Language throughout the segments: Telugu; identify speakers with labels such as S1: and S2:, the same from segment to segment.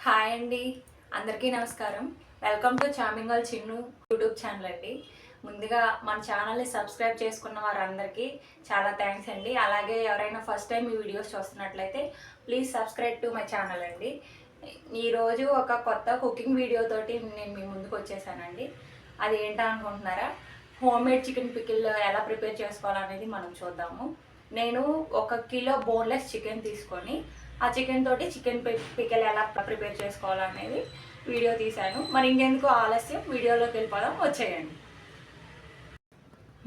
S1: హాయ్ అండి, అందరికీ నమస్కారం. వెల్కమ్ టు చామింగల్ చిన్ను యూట్యూబ్ ఛానల్ అండి. ముందుగా మన ఛానల్ని సబ్స్క్రైబ్ చేసుకున్న వారందరికీ చాలా థ్యాంక్స్ అండి. అలాగే ఎవరైనా ఫస్ట్ టైం ఈ వీడియోస్ చూస్తున్నట్లయితే please subscribe to my channel అండి. ఈరోజు ఒక కొత్త కుకింగ్ వీడియోతోటి నేను మీ ముందుకు వచ్చేసానండి. అది ఏంటో అనుకుంటున్నారా? హోమ్ మేడ్ చికెన్ పికిల్ ఎలా ప్రిపేర్ చేసుకోవాలనేది మనం చూద్దాము. నేను 1 కిలో బోన్లెస్ చికెన్ తీసుకొని ఆ చికెన్ తోటి చికెన్ పికిల్ ఎలా ప్రిపేర్ చేసుకోవాలనేది వీడియో తీశాను. మరి ఇంకెందుకు ఆలస్యం, వీడియోలోకి వెళ్ళిపోదాం, వచ్చేయండి.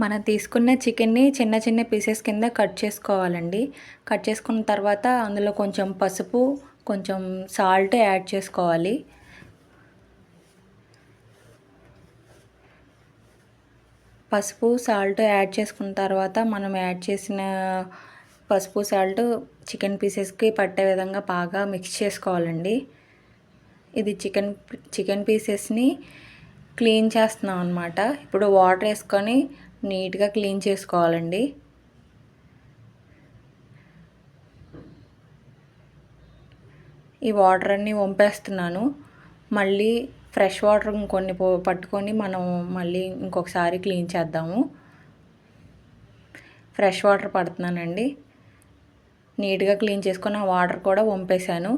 S1: మనం తీసుకున్న చికెన్ని చిన్న చిన్న పీసెస్ కింద కట్ చేసుకోవాలండి. కట్ చేసుకున్న తర్వాత అందులో కొంచెం పసుపు, కొంచెం సాల్ట్ యాడ్ చేసుకోవాలి. పసుపు సాల్ట్ యాడ్ చేసుకున్న తర్వాత మనం యాడ్ చేసిన పసుపు సాల్ట్ చికెన్ పీసెస్కి పట్టే విధంగా బాగా మిక్స్ చేసుకోవాలండి. ఇది చికెన్ పీసెస్ని క్లీన్ చేస్తున్నాం అన్నమాట. ఇప్పుడు వాటర్ వేసుకొని నీట్గా క్లీన్ చేసుకోవాలండి. ఈ వాటర్ అన్నీ వంపేస్తున్నాను. మళ్ళీ ఫ్రెష్ వాటర్ ఇంకొన్ని పట్టుకొని మనం మళ్ళీ ఇంకొకసారి క్లీన్ చేద్దాము. ఫ్రెష్ వాటర్ పడుతున్నానండి. నీట్గా క్లీన్ చేసుకొని ఆ వాటర్ కూడా వంపేశాను.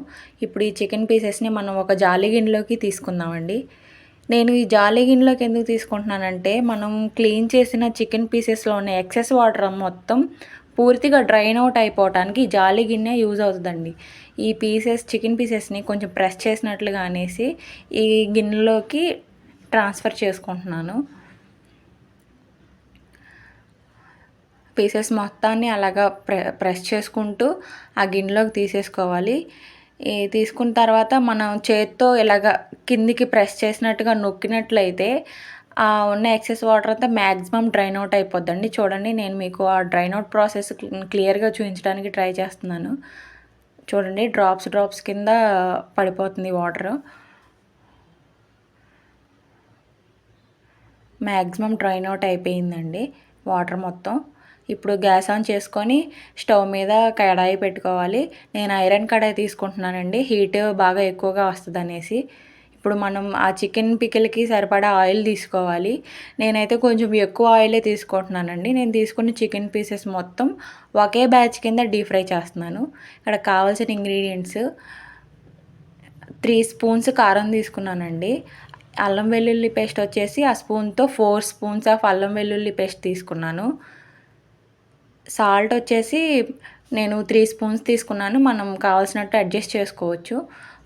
S1: ఇప్పుడు ఈ చికెన్ పీసెస్ని మనం ఒక జాలి గిన్నెలోకి తీసుకుందామండి. నేను ఈ జాలి గిన్నెలోకి ఎందుకు తీసుకుంటున్నానంటే, మనం క్లీన్ చేసిన చికెన్ పీసెస్లో ఉన్న ఎక్సెస్ వాటర్ మొత్తం పూర్తిగా డ్రైన్ అవుట్ అయిపోవటానికి ఈ జాలి గిన్నె యూజ్ అవుతుందండి. ఈ చికెన్ పీసెస్ని కొంచెం ప్రెస్ చేసినట్లుగా అనేసి ఈ గిన్నెలోకి ట్రాన్స్ఫర్ చేసుకుంటున్నాను. పీసెస్ మొత్తాన్ని అలాగా ప్రెస్ చేసుకుంటూ ఆ గిన్నెలోకి తీసేసుకోవాలి. తీసుకున్న తర్వాత మనం చేత్తో ఇలాగ కిందికి ప్రెస్ చేసినట్టుగా నొక్కినట్లయితే ఆ ఉన్న ఎక్సెస్ వాటర్ అంతా మ్యాక్సిమం డ్రైన్ అవుట్ అయిపోద్దండి. చూడండి, నేను మీకు ఆ డ్రైన్ అవుట్ ప్రాసెస్ క్లియర్గా చూపించడానికి ట్రై చేస్తున్నాను. చూడండి, డ్రాప్స్ కింద పడిపోతుంది వాటర్. మ్యాక్సిమం డ్రైన్ అవుట్ అయిపోయిందండి వాటర్ మొత్తం. ఇప్పుడు గ్యాస్ ఆన్ చేసుకొని స్టవ్ మీద కడాయి పెట్టుకోవాలి. నేను ఐరన్ కడాయి తీసుకుంటున్నానండి, హీట్ బాగా ఎక్కువగా వస్తుంది అనేసి. ఇప్పుడు మనం ఆ చికెన్ పికిల్కి సరిపడా ఆయిల్ తీసుకోవాలి. నేనైతే కొంచెం ఎక్కువ ఆయిలే తీసుకుంటున్నానండి. నేను తీసుకున్న చికెన్ పీసెస్ మొత్తం ఒకే బ్యాచ్ కింద డీప్ ఫ్రై చేస్తున్నాను. ఇక్కడ కావాల్సిన ఇంగ్రీడియంట్స్ 3 స్పూన్స్ కారం తీసుకున్నానండి. అల్లం వెల్లుల్లి పేస్ట్ వచ్చేసి ఆ స్పూన్తో 4 స్పూన్స్ ఆఫ్ అల్లం వెల్లుల్లి పేస్ట్ తీసుకున్నాను. సాల్ట్ వచ్చేసి నేను 3 స్పూన్స్ తీసుకున్నాను. మనం కావాల్సినట్టు అడ్జస్ట్ చేసుకోవచ్చు.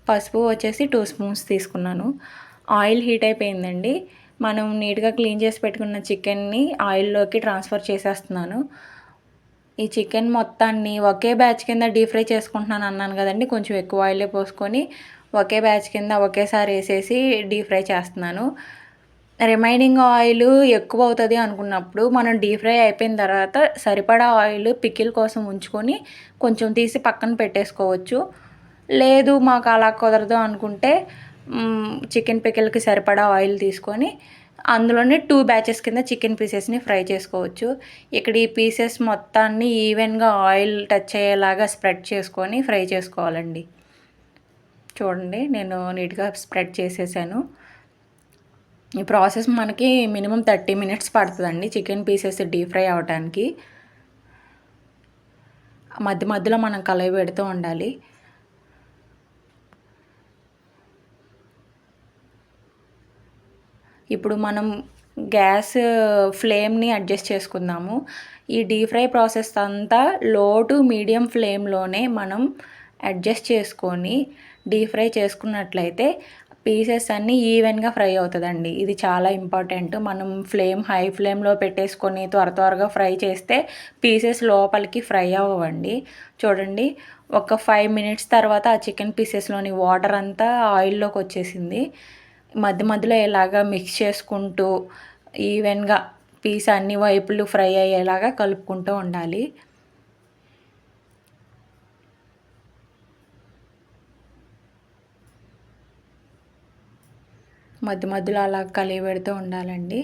S1: పసుపు వచ్చేసి 2 స్పూన్స్ తీసుకున్నాను. ఆయిల్ హీట్ అయిపోయిందండి. మనం నీట్గా క్లీన్ చేసి పెట్టుకున్న చికెన్ని ఆయిల్లోకి ట్రాన్స్ఫర్ చేసేస్తున్నాను. ఈ చికెన్ మొత్తాన్ని ఒకే బ్యాచ్ కింద డీప్ ఫ్రై చేసుకుంటున్నాను అన్నాను కదండి. కొంచెం ఎక్కువ ఆయిలే పోసుకొని ఒకే బ్యాచ్ కింద ఒకేసారి వేసేసి డీప్ ఫ్రై చేస్తున్నాను. రిమైనింగ్ ఆయిల్ ఎక్కువ అవుతుంది అనుకున్నప్పుడు మనం డీప్ ఫ్రై అయిపోయిన తర్వాత సరిపడా ఆయిల్ పికిల్ కోసం ఉంచుకొని కొంచెం తీసి పక్కన పెట్టేసుకోవచ్చు. లేదు మాకు అలా కుదరదు అనుకుంటే చికెన్ పికిల్కి సరిపడా ఆయిల్ తీసుకొని అందులోనే 2 బ్యాచెస్ కింద చికెన్ పీసెస్ని ఫ్రై చేసుకోవచ్చు. ఇక్కడ ఈ పీసెస్ మొత్తాన్ని ఈవెన్గా ఆయిల్ టచ్ అయ్యేలాగా స్ప్రెడ్ చేసుకొని ఫ్రై చేసుకోవాలండి. చూడండి, నేను నీట్గా స్ప్రెడ్ చేసేసాను. ఈ ప్రాసెస్ మనకి మినిమం 30 మినిట్స్ పడుతుందండి చికెన్ పీసెస్ డీప్ ఫ్రై అవడానికి. మధ్య మధ్యలో మనం కలయి పెడుతూ ఉండాలి. ఇప్పుడు మనం గ్యాస్ ఫ్లేమ్ని అడ్జస్ట్ చేసుకుందాము. ఈ డీప్ ఫ్రై ప్రాసెస్ అంతా లో టు మీడియం ఫ్లేమ్లోనే మనం అడ్జస్ట్ చేసుకొని డీప్ ఫ్రై చేసుకున్నట్లయితే పీసెస్ అన్నీ ఈవెన్గా ఫ్రై అవుతుందండి. ఇది చాలా ఇంపార్టెంట్. మనం హై ఫ్లేమ్లో పెట్టేసుకొని త్వరగా ఫ్రై చేస్తే పీసెస్ లోపలికి ఫ్రై అవ్వండి. చూడండి, ఒక 5 మినిట్స్ తర్వాత ఆ చికెన్ పీసెస్లోని వాటర్ అంతా ఆయిల్లోకి వచ్చేసింది. మధ్య మధ్యలో ఇలాగా మిక్స్ చేసుకుంటూ ఈవెన్గా పీస్ అన్ని వైపులు ఫ్రై అయ్యేలాగా కలుపుకుంటూ ఉండాలి. మధ్య మధ్యలో అలా కలిగి పెడుతూ ఉండాలండి.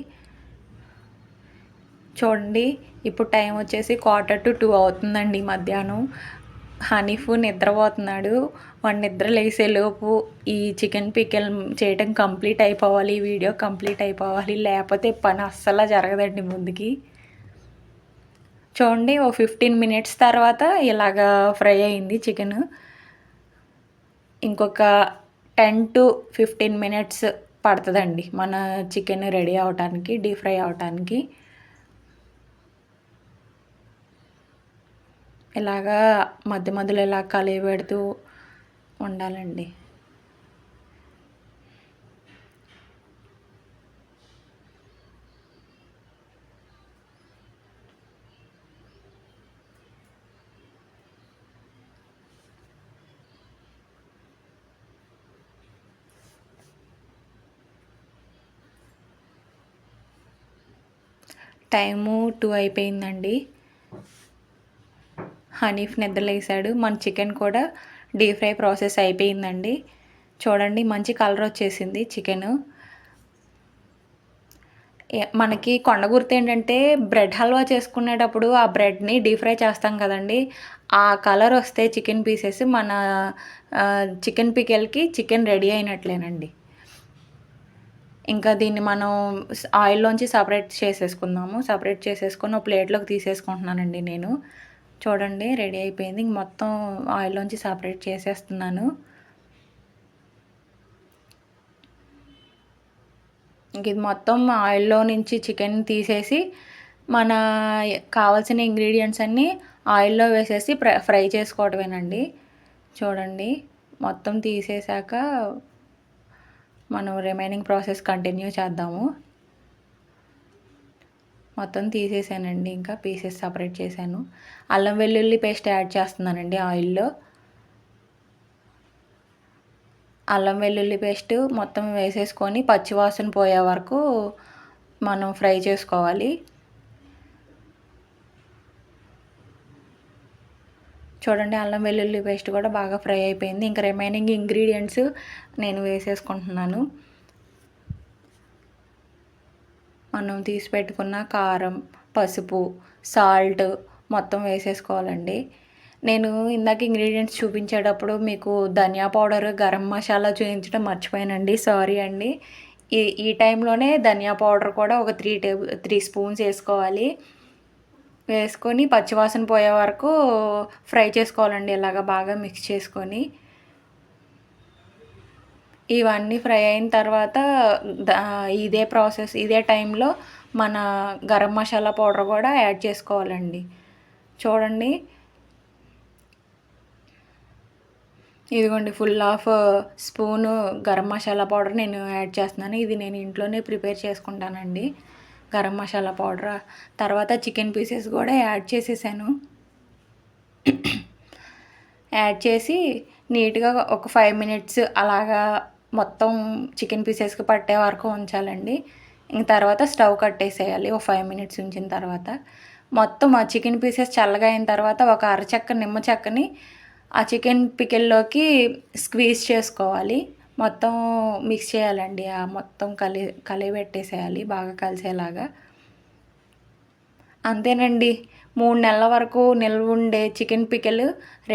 S1: చూడండి, ఇప్పుడు టైం వచ్చేసి 1:45 అవుతుందండి మధ్యాహ్నం. హనీఫ్ నిద్రపోతున్నాడు. వాడు నిద్ర లేసేలోపు ఈ చికెన్ పికిల్ చేయటం కంప్లీట్ అయిపోవాలి, ఈ వీడియో కంప్లీట్ అయిపోవాలి, లేకపోతే పని అస్సలు జరగదండి ముందుకి. చూడండి, ఓ 15 మినిట్స్ తర్వాత ఇలాగా ఫ్రై అయింది చికెన్. ఇంకొక 10 to 15 మినిట్స్ పడుతుందండి మన చికెన్ రెడీ అవటానికి, డీప్ ఫ్రై అవటానికి. ఇలాగా మధ్య మధ్యలో ఇలా కలిగి పెడుతూ ఉండాలండి. టైము 2 అయిపోయిందండి. హనీఫ్ నిద్రలేసాడు. మన చికెన్ కూడా డీప్ ఫ్రై ప్రాసెస్ అయిపోయిందండి. చూడండి, మంచి కలర్ వచ్చేసింది చికెను. మనకి కొండ గుర్తు ఏంటంటే, బ్రెడ్ హల్వా చేసుకునేటప్పుడు ఆ బ్రెడ్ని డీప్ ఫ్రై చేస్తాం కదండి, ఆ కలర్ వస్తే చికెన్ పీసెస్ మన చికెన్ పికెల్కి చికెన్ రెడీ అయినట్లేనండి. ఇంకా దీన్ని మనం ఆయిల్లోంచి సపరేట్ చేసేసుకుందాము. సపరేట్ చేసేసుకొని ఒక ప్లేట్లోకి తీసేసుకుంటున్నానండి నేను. చూడండి, రెడీ అయిపోయింది. మొత్తం ఆయిల్లోంచి సపరేట్ చేసేస్తున్నాను. ఇంక ఇది మొత్తం ఆయిల్లో నుంచి చికెన్ తీసేసి మన కావాల్సిన ఇంగ్రీడియంట్స్ అన్నీ ఆయిల్లో వేసేసి ఫ్రై చేసుకోవడమేనండి. చూడండి, మొత్తం తీసేసాక మనం రిమైనింగ్ ప్రాసెస్ కంటిన్యూ చేద్దాము. మొత్తం తీసేసానండి, ఇంకా పీసెస్ సపరేట్ చేశాను. అల్లం వెల్లుల్లి పేస్ట్ యాడ్ చేస్తున్నానండి ఆయిల్లో. అల్లం వెల్లుల్లి పేస్ట్ మొత్తం వేసేసుకొని పచ్చివాసన పోయే వరకు మనం ఫ్రై చేసుకోవాలి. చూడండి, అల్లం వెల్లుల్లి పేస్ట్ కూడా బాగా ఫ్రై అయిపోయింది. ఇంకా రిమైనింగ్ ఇంగ్రీడియంట్స్ నేను వేసేసుకుంటున్నాను. మనం తీసి పెట్టుకున్న కారం, పసుపు, సాల్ట్ మొత్తం వేసేసుకోవాలండి. నేను ఇందాక ఇంగ్రీడియంట్స్ చూపించేటప్పుడు మీకు ధనియా పౌడర్, గరం మసాలా చూపించడం మర్చిపోయానండి, సారీ అండి. ఈ టైంలోనే ధనియా పౌడర్ కూడా ఒక 3 స్పూన్స్ వేసుకోవాలి. వేసుకొని పచ్చివాసన పోయే వరకు ఫ్రై చేసుకోవాలండి. ఇలాగ బాగా మిక్స్ చేసుకొని ఇవన్నీ ఫ్రై అయిన తర్వాత ఇదే టైంలో మన గరం మసాలా పౌడర్ కూడా యాడ్ చేసుకోవాలండి. చూడండి, ఇదిగోండి, full of spoon garam masala powder నేను యాడ్ చేస్తున్నాను. ఇది నేను ఇంట్లోనే ప్రిపేర్ చేసుకుంటానండి, గరం మసాలా పౌడర్. తర్వాత చికెన్ పీసెస్ కూడా యాడ్ చేసేసాను. యాడ్ చేసి నీట్గా ఒక 5 మినిట్స్ అలాగా మొత్తం చికెన్ పీసెస్కి పట్టే వరకు ఉంచాలండి. ఇంక తర్వాత స్టవ్ కట్టేసేయాలి. ఒక 5 మినిట్స్ ఉంచిన తర్వాత మొత్తం ఆ చికెన్ పీసెస్ చల్లగా అయిన తర్వాత ఒక అరచెక్క నిమ్మ చెక్కని ఆ చికెన్ పికిల్లోకి స్క్వీజ్ చేసుకోవాలి. మొత్తం మిక్స్ చేయాలండి. ఆ మొత్తం కలిపెట్టేసేయాలి బాగా కలిసేలాగా. అంతేనండి, 3 నెలల వరకు నిల్వ ఉండే చికెన్ పికిల్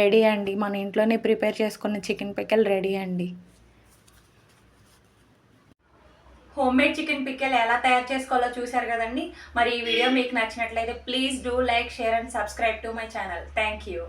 S1: రెడీ అండి. మన ఇంట్లోనే ప్రిపేర్ చేసుకున్న చికెన్ పికిల్ రెడీ అండి. హోమ్మేడ్ చికెన్ పికిల్ ఎలా తయారు చేసుకోవాలో చూశారు కదండి. మరి ఈ వీడియో మీకు నచ్చినట్లయితే please do like, share and subscribe to my channel. Thank you.